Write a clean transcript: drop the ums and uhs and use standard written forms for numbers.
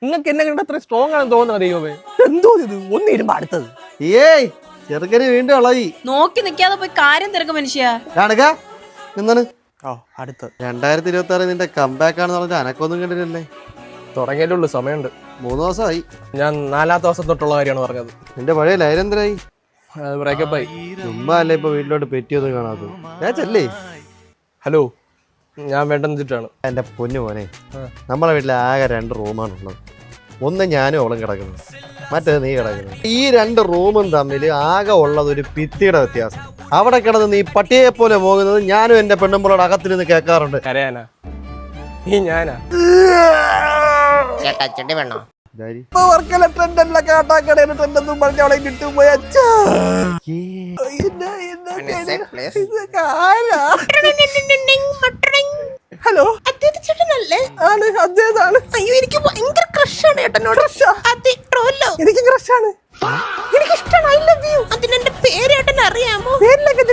നിങ്ങൾക്ക് എന്നെ കണ്ട അത്ര സ്ട്രോങ് ആണെന്ന് തോന്നുന്നത് ദൈവമേ. എന്തോ ഇത് ഒന്നിരുമ്പോ അടുത്തത്. ഏയ് ചെറുക്കന് വീണ്ടും ഇളകി. നോക്കി നിക്കാതെ പോയി കാര്യം തിരക്കും മനുഷ്യ. എന്താണ് അടുത്തത് 2026 നിന്റെ കംബാക്ക് ആണെന്ന് പറഞ്ഞാൽ അനക്കൊന്നും കണ്ടില്ലല്ലേ? തുടങ്ങിയിട്ടുള്ളൂ, സമയമുണ്ട്. 3 ദിവസമായി. ഞാൻ 4ാമത്തെ ദിവസം തൊട്ടുള്ള കാര്യമാണ് പറഞ്ഞത്. നിന്റെ പഴയ ലൈനെന്തരായി? ബ്രേക്കപ്പ് ആയി. ചുമ്മാ അല്ലേ ഇപ്പൊ വീട്ടിലോട്ട് പെറ്റിയൊന്നും കാണാത്തത്? ഞാച്ചല്ലേ? ഹലോ, ഞാൻ വേണ്ടെന്ന് വെച്ചിട്ടാണ്. എന്റെ പൊന്നു മോനെ, നമ്മളെ വീട്ടിൽ ആകെ 2 റൂമാണുള്ളത്. ഒന്ന് ഞാനും അവളും കിടക്കുന്നത്, മറ്റേത് നീ കിടക്കുന്നത്. ഈ 2 റൂമും തമ്മിൽ ആകെ ഉള്ളത് ഒരു ഭിത്തിയുടെ വ്യത്യാസം. അവിടെ കിടന്ന് നീ പട്ടിയെ പോലെ പോകുന്നത് ഞാനും എന്റെ പെണ്ണുമ്പോളോട് അകത്തിരുന്ന് കേൾക്കാറുണ്ട്. കരയാനാ? ഈ ഞാനാ? വേണോ? ഹലോ, ചേട്ടനല്ലേ? ആണ്, അദ്ദേഹമാണ്. അയ്യോ, എനിക്ക് ഭയങ്കര ക്രഷാണ് ഏട്ടനോട്. എനിക്ക് ക്രഷാണ്. എനിക്ക് ഇഷ്ടമാണ്. I love you. അതിനെന്റെ പേര് ഏട്ടൻ അറിയാമോ? പേരിലൊക്കെ